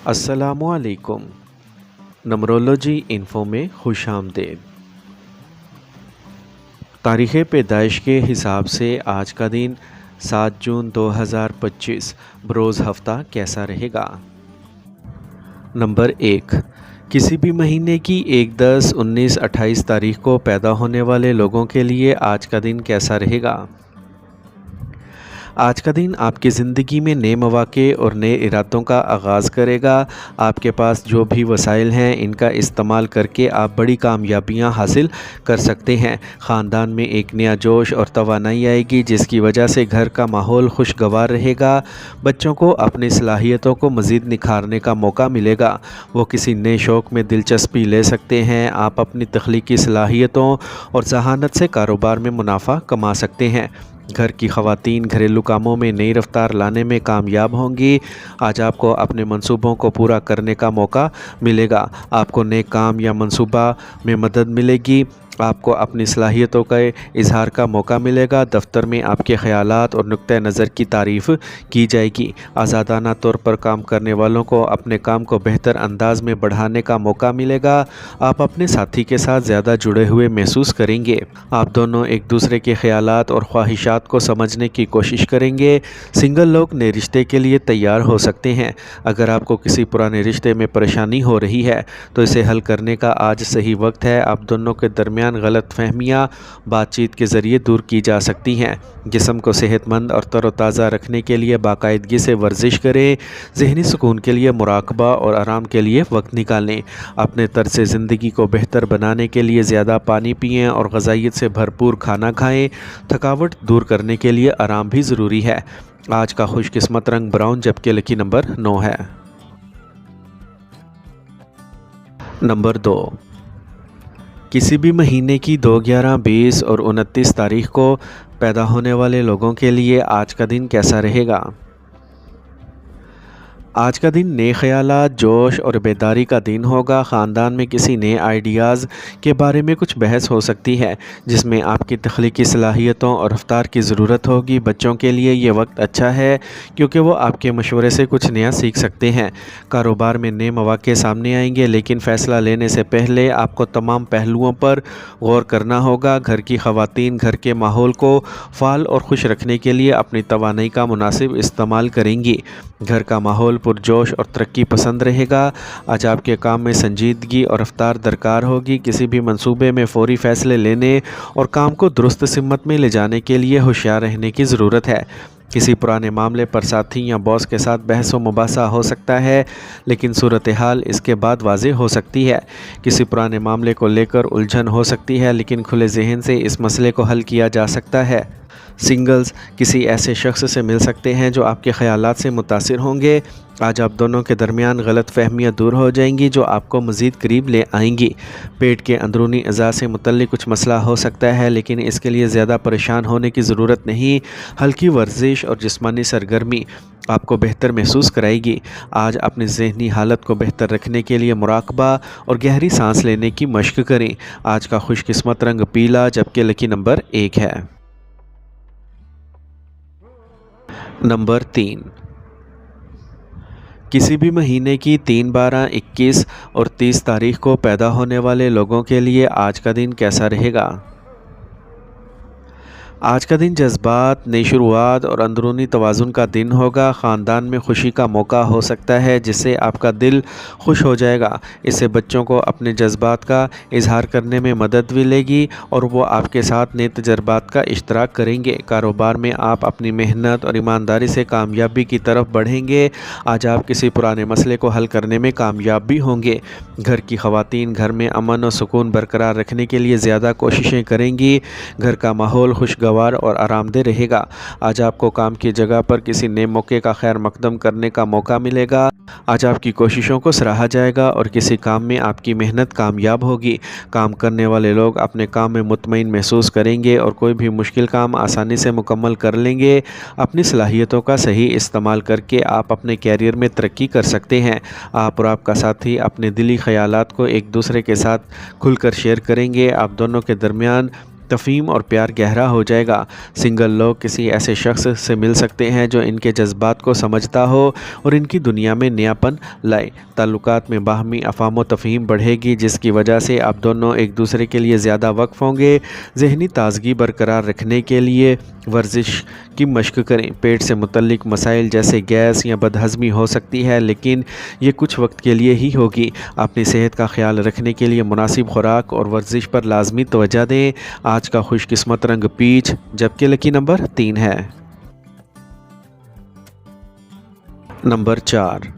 السلام علیکم۔ نمرولوجی انفو میں خوش آمدید۔ تاریخ پیدائش کے حساب سے آج کا دن 7 جون 2025 بروز ہفتہ کیسا رہے گا؟ نمبر 1، کسی بھی مہینے کی 1، 10، 19، 28 تاریخ کو پیدا ہونے والے لوگوں کے لیے آج کا دن کیسا رہے گا؟ آج کا دن آپ کی زندگی میں نئے مواقع اور نئے ارادوں کا آغاز کرے گا۔ آپ کے پاس جو بھی وسائل ہیں ان کا استعمال کر کے آپ بڑی کامیابیاں حاصل کر سکتے ہیں۔ خاندان میں ایک نیا جوش اور توانائی آئے گی جس کی وجہ سے گھر کا ماحول خوشگوار رہے گا۔ بچوں کو اپنی صلاحیتوں کو مزید نکھارنے کا موقع ملے گا۔ وہ کسی نئے شوق میں دلچسپی لے سکتے ہیں۔ آپ اپنی تخلیقی صلاحیتوں اور ذہانت سے کاروبار میں منافع کما سکتے ہیں۔ گھر کی خواتین گھریلو کاموں میں نئی رفتار لانے میں کامیاب ہوں گی۔ آج آپ کو اپنے منصوبوں کو پورا کرنے کا موقع ملے گا۔ آپ کو نئے کام یا منصوبہ میں مدد ملے گی۔ آپ کو اپنی صلاحیتوں کا اظہار کا موقع ملے گا۔ دفتر میں آپ کے خیالات اور نقطہ نظر کی تعریف کی جائے گی۔ آزادانہ طور پر کام کرنے والوں کو اپنے کام کو بہتر انداز میں بڑھانے کا موقع ملے گا۔ آپ اپنے ساتھی کے ساتھ زیادہ جڑے ہوئے محسوس کریں گے۔ آپ دونوں ایک دوسرے کے خیالات اور خواہشات کو سمجھنے کی کوشش کریں گے۔ سنگل لوگ نئے رشتے کے لیے تیار ہو سکتے ہیں۔ اگر آپ کو کسی پرانے رشتے میں پریشانی ہو رہی ہے تو اسے حل کرنے کا آج صحیح وقت ہے۔ آپ دونوں کے درمیان غلط فہمیاں بات چیت کے ذریعے دور کی جا سکتی ہیں۔ جسم کو صحت مند اور تر و تازہ رکھنے کے لیے باقاعدگی سے ورزش کریں۔ ذہنی سکون کے لیے مراقبہ اور آرام کے لیے وقت نکالیں۔ اپنے طرز زندگی کو بہتر بنانے کے لیے زیادہ پانی پئیں اور غذائیت سے بھرپور کھانا کھائیں۔ تھکاوٹ دور کرنے کے لیے آرام بھی ضروری ہے۔ آج کا خوش قسمت رنگ براؤن جبکہ لکی نمبر 9 ہے۔ نمبر 2، کسی بھی مہینے کی 2، 11، 20 اور 29 تاریخ کو پیدا ہونے والے لوگوں کے لیے آج کا دن کیسا رہے گا؟ آج کا دن نئے خیالات، جوش اور بیداری کا دن ہوگا۔ خاندان میں کسی نئے آئیڈیاز کے بارے میں کچھ بحث ہو سکتی ہے جس میں آپ کی تخلیقی صلاحیتوں اور رفتار کی ضرورت ہوگی۔ بچوں کے لیے یہ وقت اچھا ہے کیونکہ وہ آپ کے مشورے سے کچھ نیا سیکھ سکتے ہیں۔ کاروبار میں نئے مواقع سامنے آئیں گے لیکن فیصلہ لینے سے پہلے آپ کو تمام پہلوؤں پر غور کرنا ہوگا۔ گھر کی خواتین گھر کے ماحول کو فعال اور خوش رکھنے کے لیے اپنی توانائی کا مناسب استعمال کریں گی۔ گھر کا ماحول پرجوش اور ترقی پسند رہے گا۔ آج آپ کے کام میں سنجیدگی اور رفتار درکار ہوگی۔ کسی بھی منصوبے میں فوری فیصلے لینے اور کام کو درست سمت میں لے جانے کے لیے ہوشیار رہنے کی ضرورت ہے۔ کسی پرانے معاملے پر ساتھی یا باس کے ساتھ بحث و مباحثہ ہو سکتا ہے لیکن صورتحال اس کے بعد واضح ہو سکتی ہے۔ کسی پرانے معاملے کو لے کر الجھن ہو سکتی ہے لیکن کھلے ذہن سے اس مسئلے کو حل کیا جا سکتا ہے۔ سنگلز کسی ایسے شخص سے مل سکتے ہیں جو آپ کے خیالات سے متاثر ہوں گے۔ آج آپ دونوں کے درمیان غلط فہمیاں دور ہو جائیں گی جو آپ کو مزید قریب لے آئیں گی۔ پیٹ کے اندرونی اعضاء سے متعلق کچھ مسئلہ ہو سکتا ہے لیکن اس کے لیے زیادہ پریشان ہونے کی ضرورت نہیں۔ ہلکی ورزش اور جسمانی سرگرمی آپ کو بہتر محسوس کرائے گی۔ آج اپنی ذہنی حالت کو بہتر رکھنے کے لیے مراقبہ اور گہری سانس لینے کی مشق کریں۔ آج کا خوش قسمت رنگ پیلا جبکہ لکی نمبر 1 ہے۔ نمبر 3، کسی بھی مہینے کی 3، 12، 21 اور 30 تاریخ کو پیدا ہونے والے لوگوں کے لیے آج کا دن کیسا رہے گا؟ آج کا دن جذبات، نئی شروعات اور اندرونی توازن کا دن ہوگا۔ خاندان میں خوشی کا موقع ہو سکتا ہے جس سے آپ کا دل خوش ہو جائے گا۔ اس سے بچوں کو اپنے جذبات کا اظہار کرنے میں مدد ملے گی اور وہ آپ کے ساتھ نئے تجربات کا اشتراک کریں گے۔ کاروبار میں آپ اپنی محنت اور ایمانداری سے کامیابی کی طرف بڑھیں گے۔ آج آپ کسی پرانے مسئلے کو حل کرنے میں کامیاب بھی ہوں گے۔ گھر کی خواتین گھر میں امن و سکون برقرار رکھنے کے لیے زیادہ کوششیں کریں گی۔ گھر کا ماحول خوشگوار اور آرام دہ رہے گا۔ آج آپ کو کام کی جگہ پر کسی نئے موقع کا خیر مقدم کرنے کا موقع ملے گا۔ آج آپ کی کوششوں کو سراہا جائے گا اور کسی کام میں آپ کی محنت کامیاب ہوگی۔ کام کرنے والے لوگ اپنے کام میں مطمئن محسوس کریں گے اور کوئی بھی مشکل کام آسانی سے مکمل کر لیں گے۔ اپنی صلاحیتوں کا صحیح استعمال کر کے آپ اپنے کیریئر میں ترقی کر سکتے ہیں۔ آپ اور آپ کا ساتھی اپنے دلی خیالات کو ایک دوسرے کے ساتھ کھل کر شیئر کریں گے۔ آپ دونوں کے درمیان तफ़हीम और प्यार गहरा हो जाएगा। सिंगल लोग किसी ऐसे शख्स से मिल सकते हैं जो इनके जज्बात को समझता हो और इनकी दुनिया में नयापन लाए। ताल्लुकात में बाहमी अफ़ाम व तफ़हीम बढ़ेगी, जिसकी वजह से आप दोनों एक दूसरे के लिए ज़्यादा वक्फ होंगे। ज़हनी ताज़गी बरकरार रखने के लिए वर्जिश की मशक करें। पेट से मुतल्लिक मसाइल जैसे गैस या बदहज़मी हो सकती है, लेकिन ये कुछ वक्त के लिए ही होगी। अपनी सेहत का ख्याल रखने के लिए मुनासिब खुराक और वर्जिश पर लाजमी तवज्जो दें। आज का खुशकिस्मत रंग पीच, जबकि लकी नंबर 3 है। नंबर 4,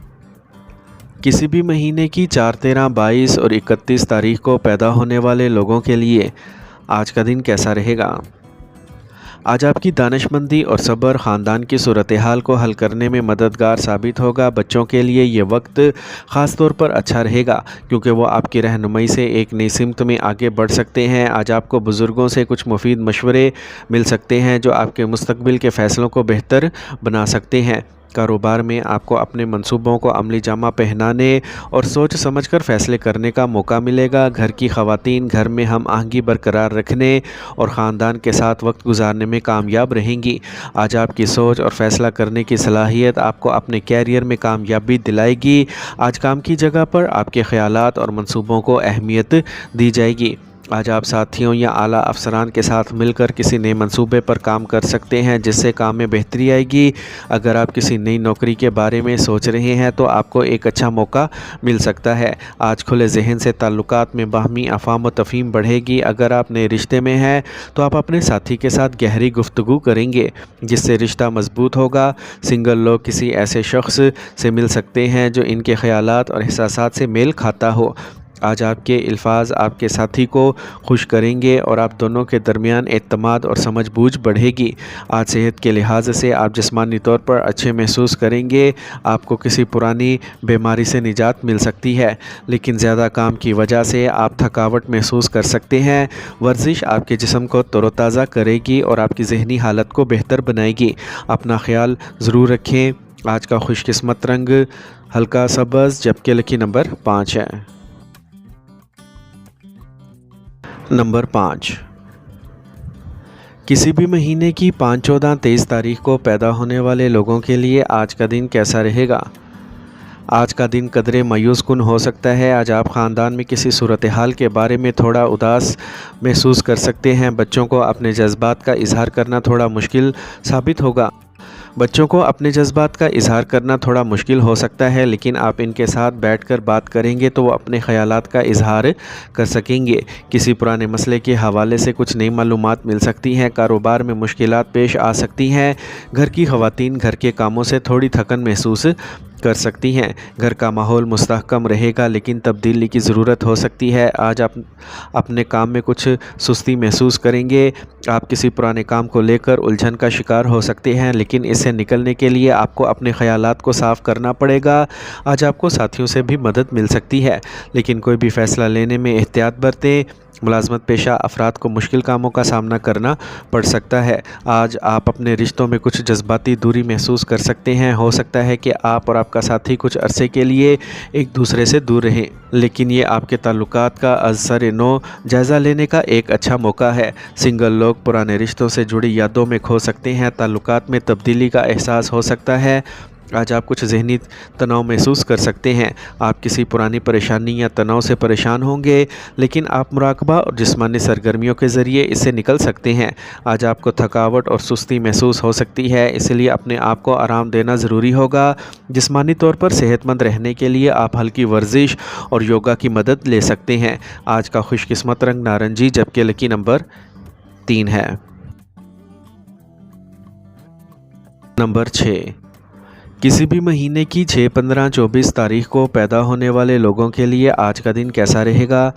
किसी भी महीने की 4, 13, 22 और 31 तारीख को पैदा होने वाले लोगों के लिए आज का दिन कैसा रहेगा। आज आपकी दानिशमंदी और सब्र ख़ानदान की सूरत हाल को हल करने में मददगार साबित होगा। बच्चों के लिए ये वक्त ख़ास तौर पर अच्छा रहेगा, क्योंकि वो आपकी रहनुमाई से एक नई सिमत में आगे बढ़ सकते हैं। आज आपको बुज़ुर्गों से कुछ मुफीद मशवरे मिल सकते हैं जो आपके मुस्तकबिल के फ़ैसलों को बेहतर बना सकते हैं। कारोबार में आपको अपने मंसूबों को अमली जामा पहनाने और सोच समझकर फ़ैसले करने का मौका मिलेगा। घर की ख़वातीन घर में हम आहंगी बरकरार रखने और ख़ानदान के साथ वक्त गुजारने में कामयाब रहेंगी। आज आपकी सोच और फ़ैसला करने की सलाहियत आपको अपने कैरियर में कामयाबी दिलाएगी। आज काम की जगह पर आपके ख़यालात और मंसूबों को अहमियत दी जाएगी। आज आप साथियों या आला अफसरान के साथ मिलकर किसी नए मंसूबे पर काम कर सकते हैं, जिससे काम में बेहतरी आएगी। अगर आप किसी नई नौकरी के बारे में सोच रहे हैं तो आपको एक अच्छा मौका मिल सकता है। आज खुले जहन से ताल्लुकात में बाहमी अफ़ाम व तफ़हीम बढ़ेगी। अगर आप नए रिश्ते में हैं तो आप अपने साथी के साथ गहरी गुफ्तगू करेंगे, जिससे रिश्ता मजबूत होगा। सिंगल लोग किसी ऐसे शख्स से मिल सकते हैं जो इनके ख़यालात और एहसासात से मेल खाता हो। आज आपके अल्फाज आपके साथी को खुश करेंगे और आप दोनों के दरमियान एतमाद और समझ बूझ बढ़ेगी। आज सेहत के लिहाज से आप जिस्मानी तौर पर अच्छे महसूस करेंगे। आपको किसी पुरानी बीमारी से निजात मिल सकती है, लेकिन ज़्यादा काम की वजह से आप थकावट महसूस कर सकते हैं। वर्जिश आपके जिस्म को तरोताज़ा करेगी और आपकी ज़हनी हालत को बेहतर बनाएगी। अपना ख्याल ज़रूर रखें। आज का खुशकिस्मत रंग हल्का सब्ज़, जबकि लकी नंबर 5 है। नंबर 5, किसी भी महीने की 5, 14, 23 तारीख को पैदा होने वाले लोगों के लिए आज का दिन कैसा रहेगा। आज का दिन कदरे मायूस कुन हो सकता है। आज आप ख़ानदान में किसी सूरत हाल के बारे में थोड़ा उदास महसूस कर सकते हैं। बच्चों को अपने जज्बात का इजहार करना थोड़ा मुश्किल साबित होगा। बच्चों को अपने जज्बात का इजहार करना थोड़ा मुश्किल हो सकता है, लेकिन आप इनके साथ बैठकर बात करेंगे तो वो अपने ख़यालात का इजहार कर सकेंगे। किसी पुराने मसले के हवाले से कुछ नई मालूमात मिल सकती हैं। कारोबार में मुश्किलात पेश आ सकती हैं। घर की ख़वातीन घर के कामों से थोड़ी थकन महसूस कर सकती हैं। घर का माहौल मुस्तहकम रहेगा, लेकिन तब्दीली की ज़रूरत हो सकती है। आज आप अपने काम में कुछ सुस्ती महसूस करेंगे। आप किसी पुराने काम को लेकर उलझन का शिकार हो सकते हैं, लेकिन इससे निकलने के लिए आपको अपने ख़यालात को साफ़ करना पड़ेगा। आज आपको साथियों से भी मदद मिल सकती है, लेकिन कोई भी फ़ैसला लेने में एहतियात बरतें। मुलाजमत पेशा अफराद को मुश्किल कामों का सामना करना पड़ सकता है। आज आप अपने रिश्तों में कुछ जज्बाती दूरी महसूस कर सकते हैं। हो सकता है कि आप और आपका साथी कुछ अरसे के लिए एक दूसरे से दूर रहें, लेकिन ये आपके ताल्लुकात का अज़सर नो जायज़ा लेने का एक अच्छा मौका है। सिंगल लोग पुराने रिश्तों से जुड़ी यादों में खो सकते हैं। ताल्लुकात में तब्दीली का एहसास हो सकता है। आज आप कुछ ज़हनी तनाव महसूस कर सकते हैं। आप किसी पुरानी परेशानी या तनाव से परेशान होंगे, लेकिन आप मुराकबा और जिस्मानी सरगर्मियों के ज़रिए इससे निकल सकते हैं। आज आपको थकावट और सुस्ती महसूस हो सकती है, इसलिए अपने आप को आराम देना ज़रूरी होगा। जिस्मानी तौर पर सेहतमंद रहने के लिए आप हल्की वर्जिश और योगा की मदद ले सकते हैं। आज का खुशकिस्मत रंग नारंगी, जबकि लकी नंबर 3 है। नंबर 6, किसी भी महीने की 6, 15, 24 तारीख को पैदा होने वाले लोगों के लिए आज का दिन कैसा रहेगा।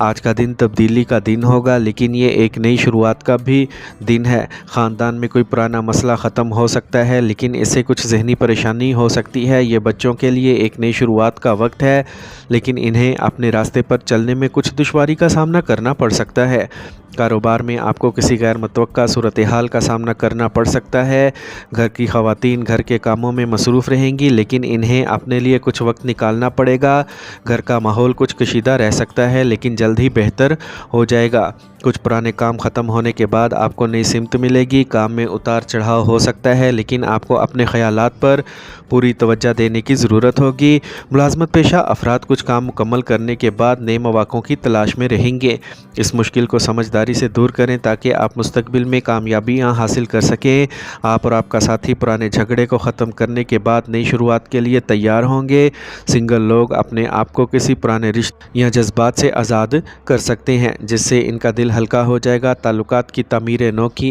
आज का दिन तब्दीली का दिन होगा, लेकिन ये एक नई शुरुआत का भी दिन है। ख़ानदान में कोई पुराना मसला ख़त्म हो सकता है, लेकिन इससे कुछ ज़हनी परेशानी हो सकती है। ये बच्चों के लिए एक नई शुरुआत का वक्त है, लेकिन इन्हें अपने रास्ते पर चलने में कुछ दुश्वारी का सामना करना पड़ सकता है। कारोबार में आपको किसी गैर मुतवक्का सूरत हाल का सामना करना पड़ सकता है। घर की ख़वातीन घर के कामों में मसरूफ़ रहेंगी, लेकिन इन्हें अपने लिए कुछ वक्त निकालना पड़ेगा। घर का माहौल कुछ कशीदा रह सकता है, लेकिन जल्द ही बेहतर हो जाएगा। कुछ पुराने काम ख़त्म होने के बाद आपको नई सिमत मिलेगी। काम में उतार चढ़ाव हो सकता है, लेकिन आपको अपने ख़यालात पर पूरी तवज्जो देने की ज़रूरत होगी। मुलाजमत पेशा अफराद कुछ काम मुकम्मल करने के बाद नए मौक़ों की तलाश में रहेंगे। इस मुश्किल को समझदारी से दूर करें ताकि आप मुस्तकबिल में कामयाबियाँ हासिल कर सकें। आप और आपका साथी पुराने झगड़े को ख़त्म करने के बाद नई शुरुआत के लिए तैयार होंगे। सिंगल लोग अपने आप को किसी पुराने रिश्ते या जज्बात से आज़ाद कर सकते हैं, जिससे इनका दिल हल्का हो जाएगा। ताल्लुकात की तामीर नौ की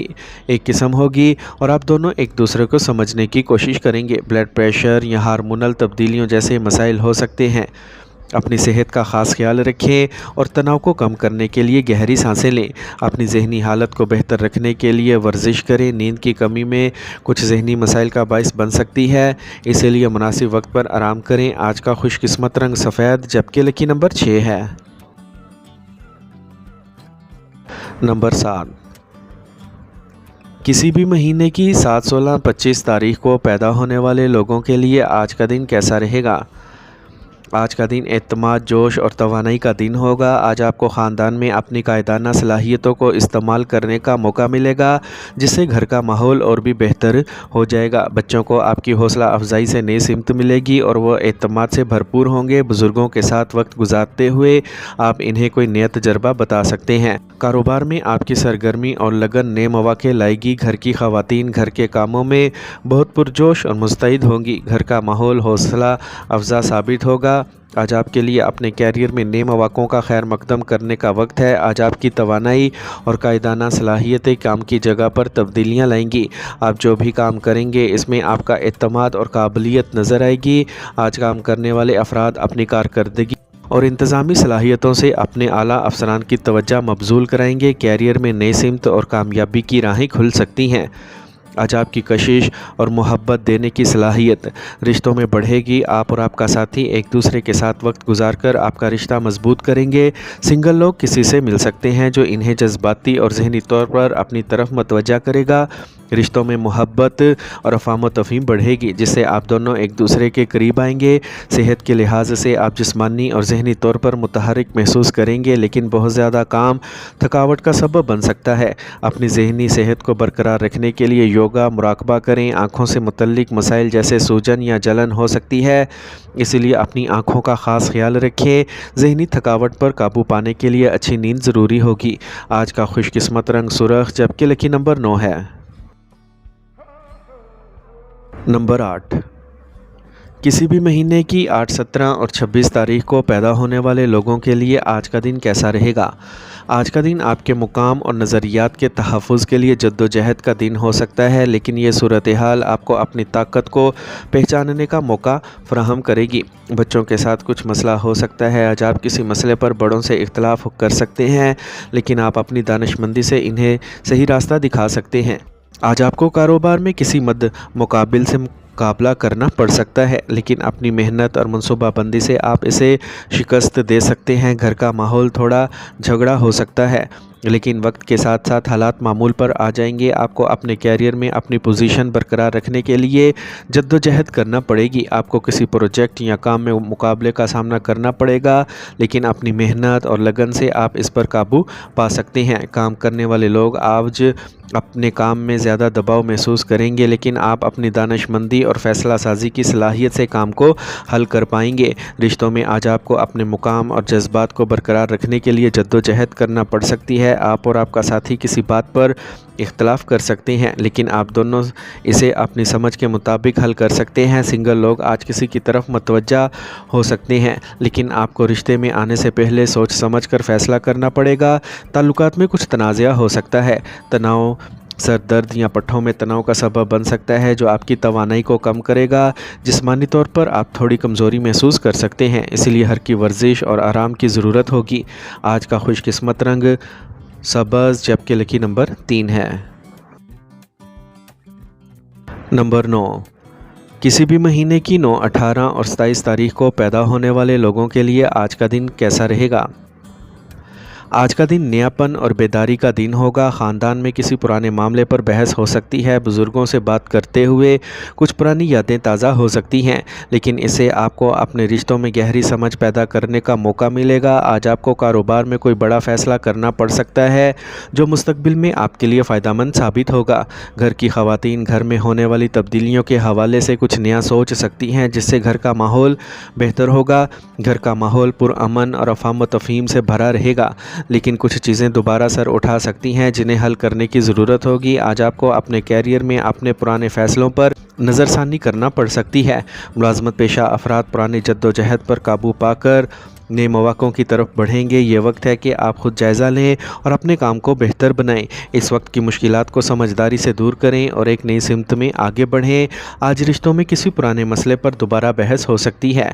एक किस्म होगी और आप दोनों एक दूसरे को समझने की कोशिश करेंगे। ब्लड प्रेशर या हार्मोनल तब्दीलियों जैसे मसाइल हो सकते हैं। अपनी सेहत का ख़ास ख्याल रखें और तनाव को कम करने के लिए गहरी सांसें लें। अपनी ज़हनी हालत को बेहतर रखने के लिए वर्जिश करें। नींद की कमी में कुछ ज़हनी मसाइल का बाइस बन सकती है, इसीलिए मुनासिब वक्त पर आराम करें। आज का खुशकिस्मत रंग सफ़ेद, जबकि लकी नंबर 6 है। नंबर 7, किसी भी महीने की 7, 16, 25 तारीख को पैदा होने वाले लोगों के लिए आज का दिन कैसा रहेगा। आज का दिन एतमाद, जोश और तवानाई का दिन होगा। आज आपको ख़ानदान में अपनी कायदाना सलाहियतों को इस्तेमाल करने का मौका मिलेगा, जिससे घर का माहौल और भी बेहतर हो जाएगा। बच्चों को आपकी हौसला अफजाई से नई सिमत मिलेगी और वह एतमाद से भरपूर होंगे। बुज़ुर्गों के साथ वक्त गुजारते हुए आप इन्हें कोई नया तजर्बा बता सकते हैं। कारोबार में आपकी सरगर्मी और लगन नए मौके लाएगी। घर की ख़वातीन घर के कामों में बहुत पुरजोश और मुस्तैद होंगी। घर का माहौल हौसला अफजा साबित होगा। आज आपके लिए अपने कैरियर में नए मौक़ों का खैर मकदम करने का वक्त है। आज आपकी तवानाई और कायदाना सलाहियतें काम की जगह पर तब्दीलियाँ लाएंगी। आप जो भी काम करेंगे इसमें आपका एतमाद और काबिलियत नज़र आएगी। आज काम करने वाले अफराद अपनी कारकर्दगी और इंतज़ामी सलाहियतों से अपने आला अफसरान की तवज्जो मबजूल कराएंगे। कैरियर में नई सिमत और कामयाबी की राहें खुल सकती हैं। आज आपकी कशिश और मोहब्बत देने की सलाहियत रिश्तों में बढ़ेगी। आप और आपका साथी एक दूसरे के साथ वक्त गुजारकर आपका रिश्ता मजबूत करेंगे। सिंगल लोग किसी से मिल सकते हैं जो इन्हें जज्बाती और जहनी तौर पर अपनी तरफ मतवज्जा करेगा। रिश्तों में मोहब्बत और अफ़ाम तफ़हीम बढ़ेगी, जिससे आप दोनों एक दूसरे के करीब आएंगे। सेहत के लिहाज से आप जिस्मानी और जहनी तौर पर मुतहरिक महसूस करेंगे, लेकिन बहुत ज़्यादा काम थकावट का सबब बन सकता है। अपनी जहनी सेहत को बरकरार रखने के लिए योगा, मुराकबा करें। आँखों से मुतल्लिक मसाइल जैसे सूजन या जलन हो सकती है, इसलिए अपनी आँखों का ख़ास ख्याल रखें। जहनी थकावट पर काबू पाने के लिए अच्छी नींद ज़रूरी होगी। आज का खुशकिस्मत रंग सुर्ख, जबकि लकी नंबर 9 है। नंबर 8, किसी भी महीने की 8, 17 और 26 तारीख को पैदा होने वाले लोगों के लिए आज का दिन कैसा रहेगा। आज का दिन आपके मुकाम और नज़रियात के तहफ़्फ़ुज़ के लिए जद्दोजहद का दिन हो सकता है, लेकिन ये सूरत हाल आपको अपनी ताकत को पहचानने का मौका फ़राहम करेगी। बच्चों के साथ कुछ मसला हो सकता है। आज आप किसी मसले पर बड़ों से इख्तलाफ कर सकते हैं, लेकिन आप अपनी दानिशमंदी से इन्हें सही रास्ता दिखा सकते हैं। आज आपको कारोबार में किसी मद मुकाबिल से मुकाबला करना पड़ सकता है, लेकिन अपनी मेहनत और मनसूबाबंदी से आप इसे शिकस्त दे सकते हैं। घर का माहौल थोड़ा झगड़ा हो सकता है, लेकिन वक्त के साथ साथ हालात मामूल पर आ जाएंगे। आपको अपने कैरियर में अपनी पोजीशन बरकरार रखने के लिए जद्दोजहद करना पड़ेगी। आपको किसी प्रोजेक्ट या काम में मुकाबले का सामना करना पड़ेगा, लेकिन अपनी मेहनत और लगन से आप इस पर काबू पा सकते हैं। काम करने वाले लोग आज अपने काम में ज़्यादा दबाव महसूस करेंगे, लेकिन आप अपनी दानिशमंदी और फ़ैसला साजी की सलाहियत से काम को हल कर पाएंगे। रिश्तों में आज आपको अपने मुकाम और जज्बात को बरकरार रखने के लिए जद्दोजहद करना पड़ सकती है। आप और आपका साथी किसी बात पर इख्तलाफ कर सकते हैं, लेकिन आप दोनों इसे अपनी समझ के मुताबिक हल कर सकते हैं। सिंगल लोग आज किसी की तरफ मतवज्जा हो सकते हैं, लेकिन आपको रिश्ते में आने से पहले सोच समझ कर फ़ैसला करना पड़ेगा। ताल्लुकात में कुछ तनाज़ा हो सकता है। तनाव सर दर्द या पट्ठों में तनाव का सबब बन सकता है, जो आपकी तवानाई को कम करेगा। जिस्मानी तौर पर आप थोड़ी कमज़ोरी महसूस कर सकते हैं, इसलिए हर की वर्जिश और आराम की ज़रूरत होगी। आज का खुशकिस्मत रंग सब्ज़, जबकि लकी नंबर 3 है। नंबर 9, किसी भी महीने की 9, 18 और 27 तारीख को पैदा होने वाले लोगों के लिए आज का दिन कैसा रहेगा। आज का दिन नयापन और बेदारी का दिन होगा। ख़ानदान में किसी पुराने मामले पर बहस हो सकती है। बुज़ुर्गों से बात करते हुए कुछ पुरानी यादें ताज़ा हो सकती हैं, लेकिन इससे आपको अपने रिश्तों में गहरी समझ पैदा करने का मौका मिलेगा। आज आपको कारोबार में कोई बड़ा फ़ैसला करना पड़ सकता है जो मुस्तक़बिल में आपके लिए फ़ायदेमंद साबित होगा। घर की ख़वातीन घर में होने वाली तब्दीलियों के हवाले से कुछ नया सोच सकती हैं, जिससे घर का माहौल बेहतर होगा। घर का माहौल पुरअमन और अफ़ाम व तफ़हीम से भरा रहेगा, लेकिन कुछ चीज़ें दोबारा सर उठा सकती हैं जिन्हें हल करने की ज़रूरत होगी। आज आपको अपने कैरियर में अपने पुराने फ़ैसलों पर नज़रसानी करना पड़ सकती है। मुलाज़मत पेशा अफराद पुरानी जद्दोजहद पर काबू पाकर नए मौक़ों की तरफ बढ़ेंगे। ये वक्त है कि आप खुद जायज़ा लें और अपने काम को बेहतर बनाएं। इस वक्त की मुश्किलात को समझदारी से दूर करें और एक नई सिमत में आगे बढ़ें। आज रिश्तों में किसी पुराने मसले पर दोबारा बहस हो सकती है,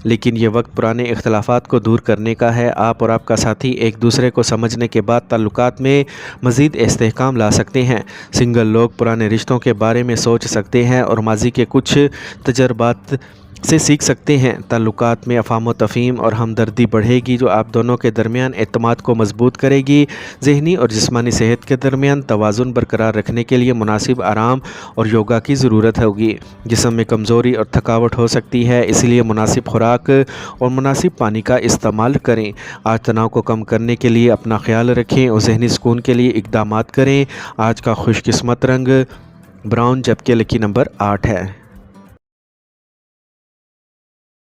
लेकिन ये वक्त पुराने इख्तलाफात को दूर करने का है। आप और आपका साथी एक दूसरे को समझने के बाद ताल्लुकात में मज़ीद इस्तेहकाम ला सकते हैं। सिंगल लोग पुराने रिश्तों के बारे में सोच सकते हैं और माजी के कुछ तजर्बात से सीख सकते हैं। ताल्लुकात में अफ़ाम व तफ़हीम और हमदर्दी बढ़ेगी, जो आप दोनों के दरमियान एतमाद को मजबूत करेगी। ज़हनी और जिस्मानी सेहत के दरमियान तवाज़ुन बरकरार रखने के लिए मुनासिब आराम और योगा की ज़रूरत होगी। जिस्म में कमज़ोरी और थकावट हो सकती है, इसलिए मुनासिब खुराक और मुनासिब पानी का इस्तेमाल करें। आज तनाव को कम करने के लिए अपना ख्याल रखें और ज़हनी सुकून के लिए इक़दामात करें। आज का खुशकिस्मत रंग ब्राउन, जबकि लकी नंबर 8 है।